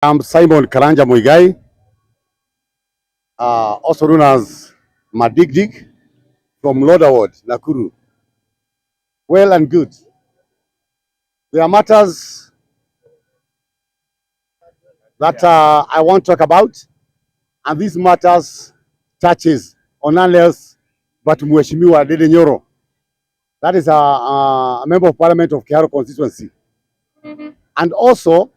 I'm Simon Karanja Muigai, also known as Madigdig from Lodaward, Nakuru. Well and good. There are matters that I want to talk about, and these matters touches on none else but Mheshimiwa Ndindi Nyoro. That is a member of parliament of Kiharu constituency. And also,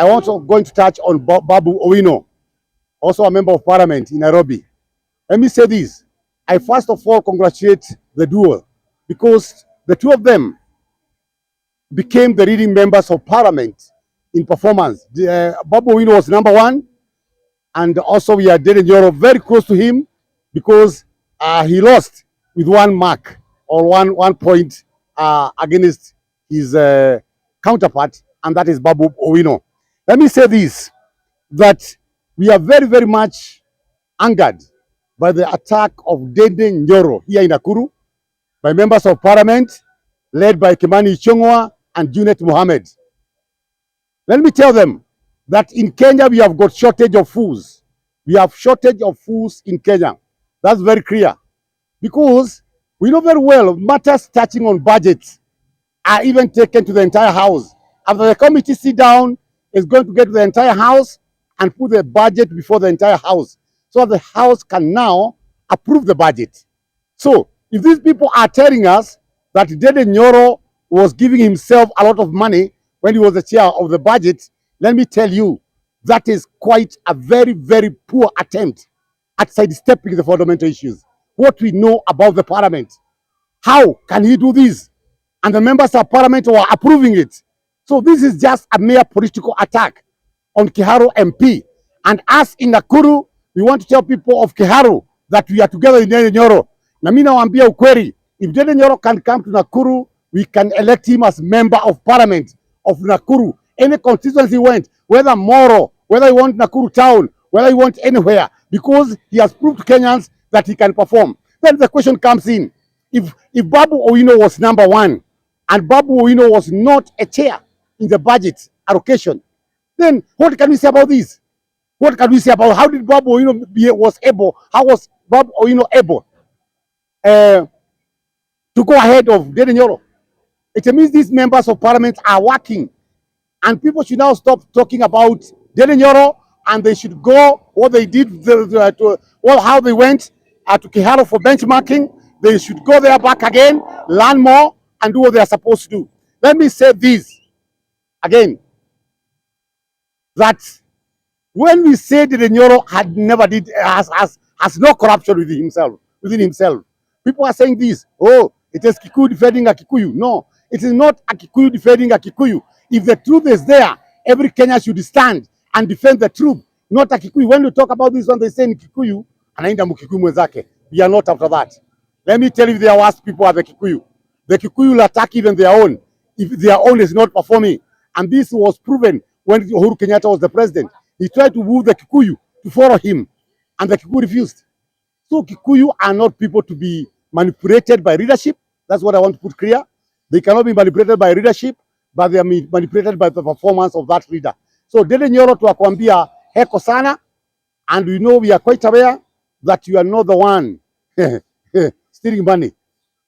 I also going to touch on Babu Owino, also a member of parliament in Nairobi. Let me say this. I first of all congratulate the duo because the two of them became the leading members of parliament in performance. Babu Owino was number one, and also we are Ndindi Nyoro very close to him because he lost with one mark or one point against his counterpart, and that is Babu Owino. Let me say this, that we are very, very much angered by the attack of Ndindi Nyoro here in Nakuru by members of parliament led by Kimani, Ichung'wa and Junet, Mohamed. Let me tell them that in Kenya we have got shortage of fools. We have shortage of fools in Kenya. That's very clear. Because we know very well matters touching on budgets are even taken to the entire house. After the committee sit down, it's going to get to the entire house and put the budget before the entire house, so the house can now approve the budget. So if these people are telling us that Ndindi Nyoro was giving himself a lot of money when he was the chair of the budget, let me tell you, that is quite a very, very poor attempt at sidestepping the fundamental issues. What we know about the parliament. How can he do this? And the members of parliament were approving it. So this is just a mere political attack on Kiharu MP. And us in Nakuru, we want to tell people of Kiharu that we are together in Ndindi Nyoro. Na mimi nawaambia ukweli, if Ndindi Nyoro can come to Nakuru, we can elect him as member of parliament of Nakuru. Any constituency he went, whether Moro, whether he want Nakuru town, whether he want anywhere, because he has proved to Kenyans that he can perform. Then the question comes in, if Babu Owino was number one, and Babu Owino was not a chair in the budget allocation, then what can we say about this? What can we say about how did Babu Owino how was Babu Owino able to go ahead of Ndindi Nyoro? It means these members of parliament are working, and people should now stop talking about Ndindi Nyoro, and they should go what they did, how they went to Kiharu for benchmarking. They should go there back again, learn more, and do what they are supposed to do. Let me say this again, that when we say that Nyoro had never has no corruption within himself, people are saying this, oh, it is Kikuyu defending a Kikuyu. No, it is not a Kikuyu defending a Kikuyu. If the truth is there, every Kenyan should stand and defend the truth, not a Kikuyu. When we talk about this one, they say in Kikuyu, anaenda mkikuyu mwenzake. We are not after that. Let me tell you, the worst people are the Kikuyu. The Kikuyu will attack even their own if their own is not performing. And this was proven when Uhuru Kenyatta was the president. He tried to woo the Kikuyu to follow him, and the Kikuyu refused. So Kikuyu are not people to be manipulated by leadership. That's what I want to put clear. They cannot be manipulated by leadership, but they are manipulated by the performance of that leader. So Ndindi Nyoro tuwakwambia heko sana, and we know, we are quite aware that you are not the one stealing money.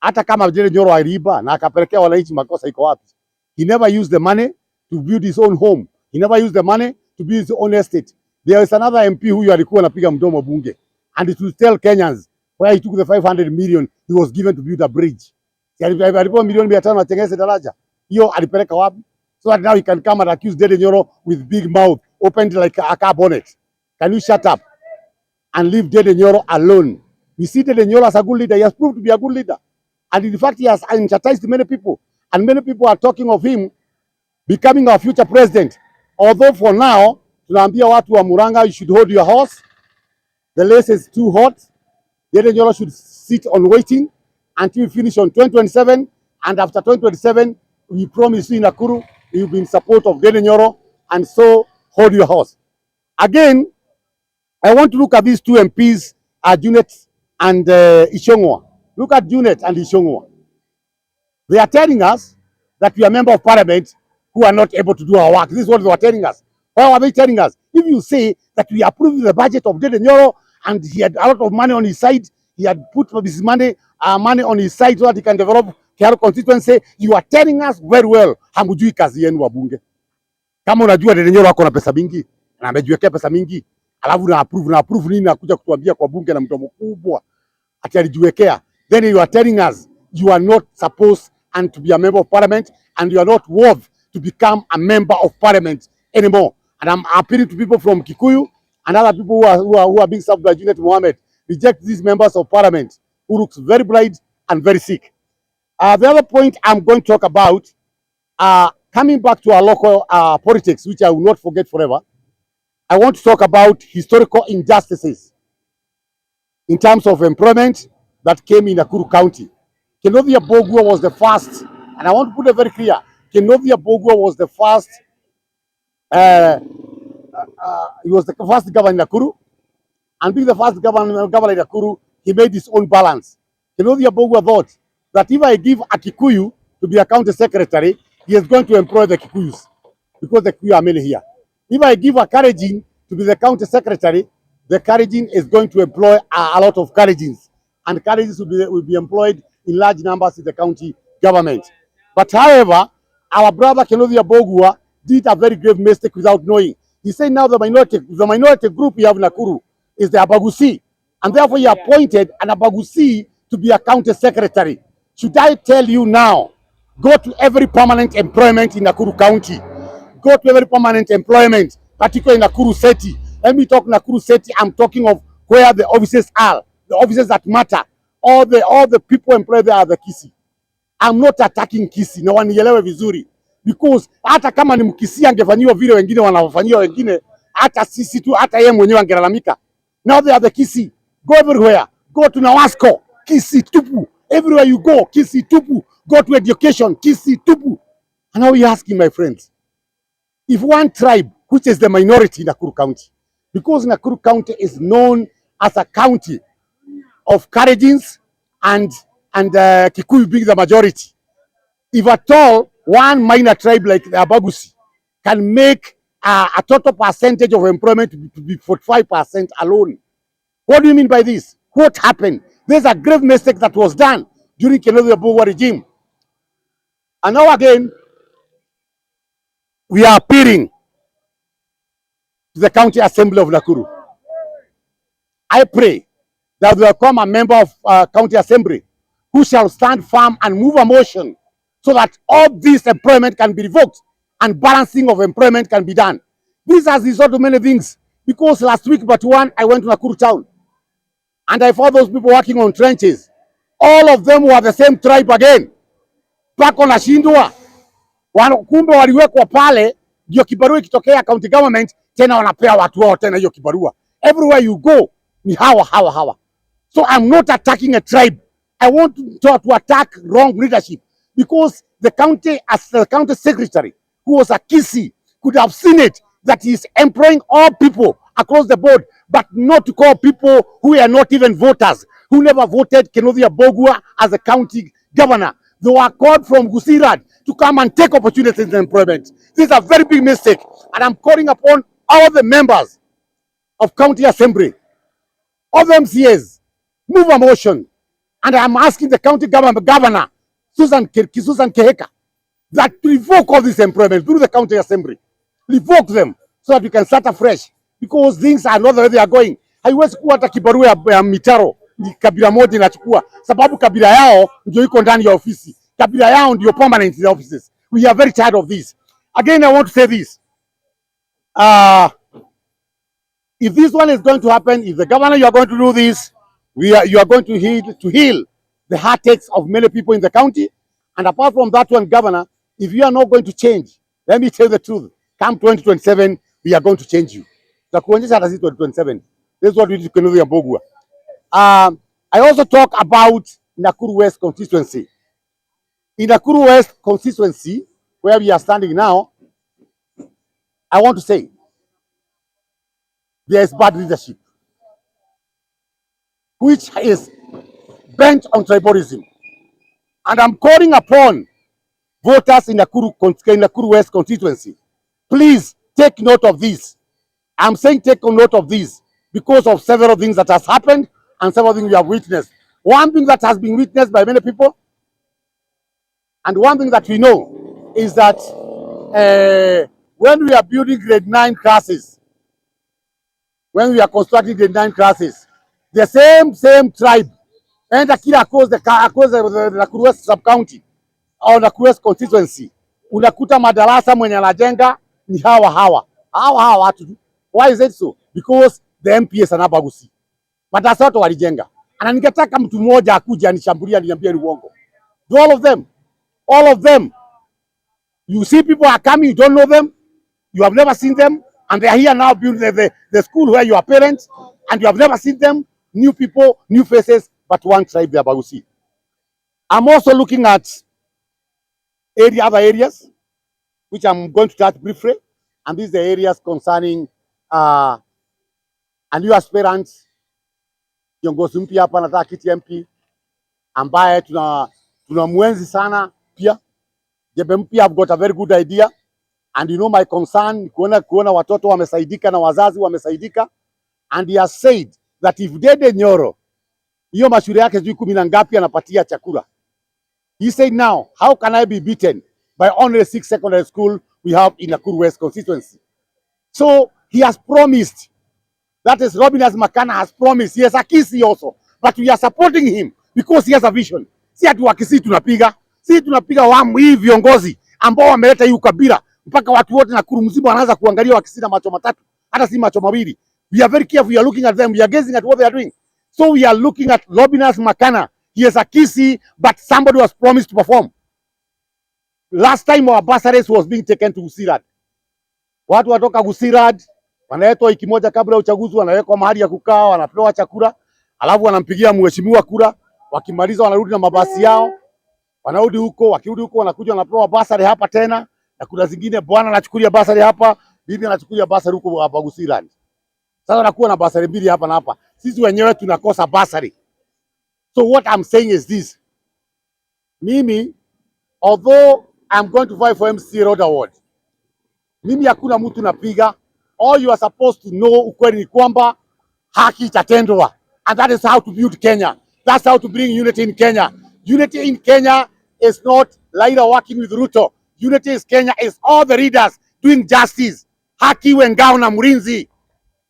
Hata kama Ndindi Nyoro aliiba na akapelekea wananchi, makosa iko wapi? He never used the money to build his own home. He never used the money to build his own estate. There is another MP who alikuwa anapiga mdomo bunge, and it will tell Kenyans where he took the 500 million he was given to build a bridge. Alipewa milioni 500 atengeze daraja. Hiyo alipeleka wapi? So that now he can come and accuse Ndindi Nyoro with big mouth, opened like a car bonnet. Can you shut up and leave Ndindi Nyoro alone? We see Ndindi Nyoro as a good leader. He has proved to be a good leader. And in fact, he has entertained many people. And many people are talking of him becoming our future president. Although for now, tunaambia watu wa Muranga, you should hold your horse. The race is too hot. Ndindi Nyoro should sit on waiting until we finish on 2027. And after 2027, we promise you in Nakuru, we will be in support of Ndindi Nyoro. And so, hold your horse. Again, I want to look at these two MPs, Junet and Ichung'wa. Look at Junet and Ichung'wa. They are telling us that we are members of parliament who are not able to do our work. This is what they are telling us. Why are they telling us? If you say that we approve the budget of Nyoro and he had a lot of money on his side, he had put his money on his side so that he can develop Kiaro constituency, you are telling us very well, hamujui kazi yenu wabunge. Kama unajua Nyoro ako na pesa mingi na amejiwekea pesa mingi, alafu na approve nini na kuja kutuambia kwa bunge na mdomo kubwa ati alijiwekea, then you are telling us you are not supposed and to be a member of parliament and you are not worth to become a member of parliament anymore. And I'm appealing to people from Kikuyu and other people who are being served by Junet Mohamed, reject these members of parliament who looks very blind and very sick. The other point I'm going to talk about, coming back to our local politics, which I will not forget forever, I want to talk about historical injustices in terms of employment that came in Nakuru County. Kindiki was the first, and I want to put it very clear, Kindiki was the first, he was the first governor in Nakuru, and being the first governor in Nakuru, he made his own balance. Kindiki thought that if I give a Kikuyu to be a county secretary, he is going to employ the Kikuyus, because the Kikuyu are mainly here. If I give a Kalenjin to be the county secretary, the Kalenjin is going to employ a lot of Kalenjins, and Kalenjins will be employed in large numbers in the county government. But however, our brother Kindiki did a very grave mistake without knowing. He said now the minority group we have in Nakuru is the Abagusi, and therefore he appointed an Abagusi to be a county secretary. Should I tell you now, go to every permanent employment in Nakuru County, go to every permanent employment, particularly in Nakuru City. Let me talk Nakuru City. I'm talking of where the offices are, the offices that matter. All the people employed there are the Kisi. I'm not attacking Kisi, na wanielewe vizuri, because hata kama ni Mkisi angefanyiwa vile wengine wanafanyiwa wengine, hata sisi tu, hata yeye mwenyewe angelalamika. Now they are the Kisi. Go everywhere. Go to Nawasco, Kisi tupu. Everywhere you go, Kisi tupu. Go to education, Kisi tupu. And now we asking, my friends, if one tribe, which is the minority in Nakuru County, because Nakuru County is known as a county of Kalenjins and Kikuyu being the majority, if at all one minor tribe like the Abagusi can make a total percentage of employment to be 45% alone, what do you mean by this? What happened? There's a grave mistake that was done during Kindiki regime. And now again, we are appealing to the County Assembly of Nakuru. I pray that there will come a member of County Assembly who shall stand firm and move a motion so that all this employment can be revoked and balancing of employment can be done. This has resulted to many things, because last week but one, I went to Nakuru town and I found those people working on trenches. All of them were the same tribe again. Pako na shindwa. Kumbe waliwekwa pale, ndio kibarua ikitokea county government, tena wanapea watu wao tena hiyo kibarua. Everywhere you go, ni hawa. So I'm not attacking a tribe. I want to attack wrong leadership, because the county, as the county secretary, who was a Kisi, could have seen it, that he is employing all people across the board, but not to call people who are not even voters, who never voted Kindiki as a county governor. They were called from Gusirad to come and take opportunities in employment. This is a very big mistake, and I'm calling upon all the members of County Assembly, all the MCAs, move a motion, and I'm asking the county governor, Susan Keheka, that to revoke all this employment through the County Assembly. Revoke them so that we can start afresh, because things are not the way they are going. Haiwezi kuwa hata kibarua ya mitaro ni kabila moja inachukua, sababu kabila yao ndio iko ndani ya ofisi, kabila yao ndio permanent in the offices. We are very tired of this. Again, I want to say this. If this one is going to happen, if the governor, you are going to do this, you are going to heal the heartaches of many people in the county. And apart from that one, governor, if you are not going to change, let me tell you the truth. Come 2027, we are going to change you. Tutakuonyesha hata 2027. This is what we do Kindiki. I also talk about Nakuru West constituency. In Nakuru West constituency, where we are standing now, I want to say there is bad leadership, which is bent on tribalism. And I'm calling upon voters in Nakuru West constituency, please take note of this. I'm saying take note of this because of several things that has happened and several things we have witnessed. One thing that has been witnessed by many people, and one thing that we know, is that when we are building grade 9 classes, when we are constructing grade 9 classes, the same tribe, and across the Nakuru West sub-county au Nakuru West constituency, unakuta madarasa mwenye anajenga ni hawa watu. Why is it so? Because the MPs anabagusi. Madarasa yote walijenga. Na ningetaka mtu mmoja akuje anishambulia aniambie ni uongo. All of them. You see people are coming, you don't know them, you have never seen them, and they are here now building the school where you are parents, and you have never seen them. New people, new faces, but one tribe, they are Bagusi. I'm also looking at other areas, which I'm going to touch briefly, and these are the areas concerning a new aspirant, kiongozi mpya hapa anataka kiti MP, ambaye tunamwenzi sana pia. Jembe mpya have got a very good idea, and you know my concern kuona watoto wamesaidika na wazazi wamesaidika, and he has said that if Dede Nyoro hiyo mashule yake sijui 10 na ngapi anapatia chakula. He said now, how can I be beaten by only 6 secondary school we have in Nakuru West constituency? So he has promised, that is Robinus Makana has promised, he has a kisi also, but we are supporting him because he has a vision. Si atu wakisi tunapiga, si tunapiga wamu hii viongozi ambao wameleta hii ukabila mpaka watu wote Nakuru mzima wanaanza kuangalia wakisi na macho matatu, hata si macho mawili. We are very careful, we are looking at them, we are gazing at what they are doing. So we are looking at Robinus Makana. He is a kisi, but somebody was promised to perform. Last time our bursaries was being taken to Gusirad. Watu watoka Gusirad wanaletwa wiki moja kabla ya uchaguzi, wanawekwa mahali ya kukaa, wanapewa chakula, alafu wanampigia mheshimiwa kura. Wakimaliza wanarudi na mabasi yao, wanarudi huko, wakirudi huko wanakuja wanapewa bursary hapa tena, na kuna zingine bwana anachukulia bursary hapa, bibi anachukulia bursary huko hapa Gusirad. Sasa nakuwa na bursary mbili hapa na hapa. Sisi wenyewe tunakosa bursary. So what I'm saying is this. Mimi, although I'm going to fight for MC Road Award, mimi hakuna mtu napiga. All you are supposed to know ukweli ni kwamba haki itatendwa. And that is how to build Kenya. That's how to bring unity in Kenya. Unity in Kenya is not Raila working with Ruto. Unity in Kenya is all the leaders doing justice. Haki wengao na mrinzi.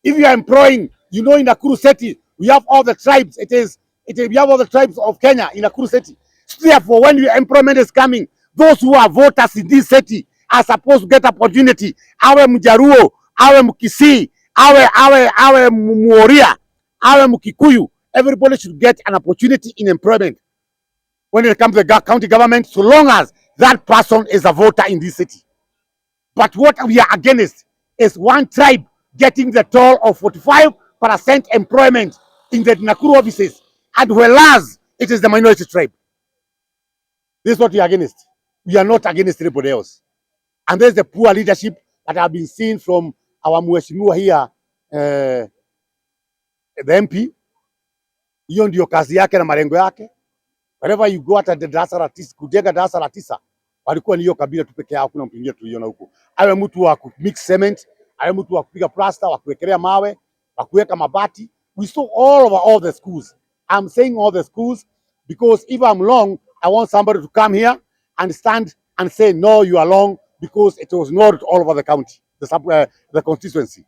If you are employing, you know in Nakuru City, we have all the tribes. We have all the tribes of Kenya in Nakuru City. So therefore, when your employment is coming, those who are voters in this city are supposed to get opportunity. Awe Mjaruo, awe Mkisii, awe Mworia, awe Mkikuyu. Everybody should get an opportunity in employment when it comes to the county government, so long as that person is a voter in this city. But what we are against is one tribe getting the toll of 45% employment in the Nakuru offices, and whereas it is the minority tribe. This is what we are against. We are not against anybody else. And there's the poor leadership that have been seen from our mheshimiwa here, the MP. Hiyo ndio kazi yake na malengo yake. Wherever you go at the darasa la 9, kujenga darasa la 9, walikuwa ni hiyo kabila tu peke yao, kuna mtu mwingine tuliona huko. Awe mtu wa mix cement, awe mtu wa kupiga plaster, wa kuwekelea mawe, wa kuweka mabati. We saw all over all the schools. I'm saying all the schools because if I'm wrong, I want somebody to come here and stand and say, no, you are wrong, because it was not all over the county, the constituency.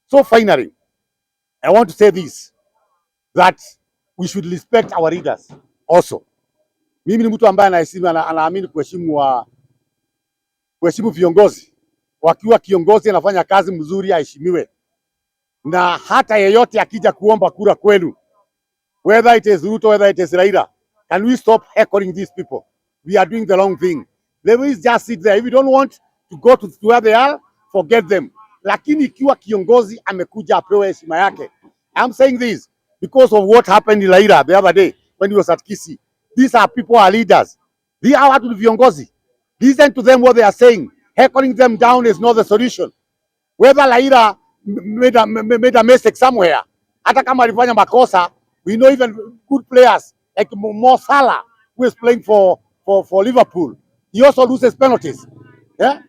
So finally, I want to say this, that we should respect our leaders also. Mimi ni mtu ambaye anaamini kuheshimu viongozi. Wakiwa kiongozi anafanya kazi mzuri aheshimiwe. Na hata yeyote akija kuomba kura kwenu, whether it is Ruto, whether it is Raila, can we stop heckling these people? We are doing the wrong thing. They will just sit there. If you don't want to go to where they are, forget them. Lakini ikiwa kiongozi amekuja apewe heshima yake. I'm saying this because of what happened in Raila the other day when he was at Kisii. These are people, are leaders. They are watu viongozi. Listen to them what they are saying. Heckling them down is not the solution. Whether Raila made a mistake somewhere, hata kama alifanya makosa, we know even good players like Mo Salah, who is playing for Liverpool. He also loses penalties. Yeah?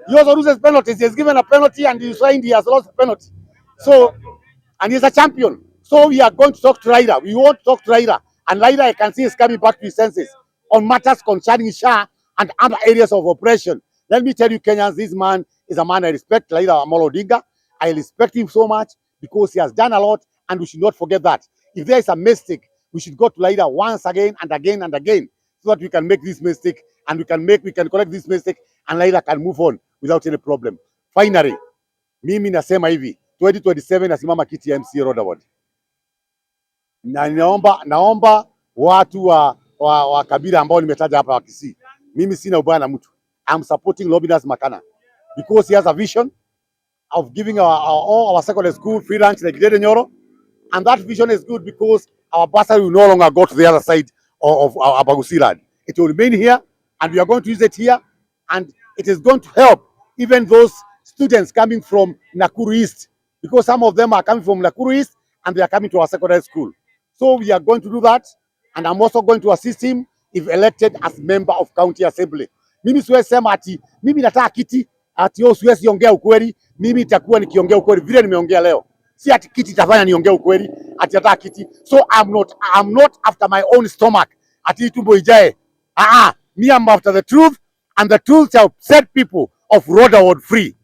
He also loses penalties. He has given a penalty and he signed he has lost penalty. So, and he's a champion. So we are going to talk to Raila. We won't talk to Raila. And Raila, I can see, is coming back to his senses on matters concerning Shah and other areas of oppression. Let me tell you, Kenyans, this man is a man I respect, Raila Amolo Odinga. I respect him so much because he has done a lot, and we should not forget that. If there is a mistake, we should go to Raila once again and again and again, so that we can make this mistake and we can correct this mistake and Raila can move on without any problem. Finally, mimi nasema hivi, 2027 nasimama kiti ya MC Road, na naomba watu wa kabila ambao nimetaja hapa wa Kisii, mimi sina ubaya na mtu. I'm supporting Lobinas Makana because he has a vision of giving our secondary school free lunch like Nyoro, and that vision is good because our bursary will no longer go to the other side of our Abagusi land. It will remain here, and we are going to use it here, and it is going to help even those students coming from Nakuru East, because some of them are coming from Nakuru East and they are coming to our secondary school. So we are going to do that, and I'm also going to assist him if elected as member of county assembly. Mimi siwezi sema ati mimi nataka kiti ati yo siwezi ongea ukweli. Mimi itakuwa nikiongea ukweli vile nimeongea leo. Si ati kiti itafanya niongee ukweli ati nataka kiti. So I'm not after my own stomach ati tumbo ijae. Me I'm after the truth, and the truth shall set people of Rhoda free.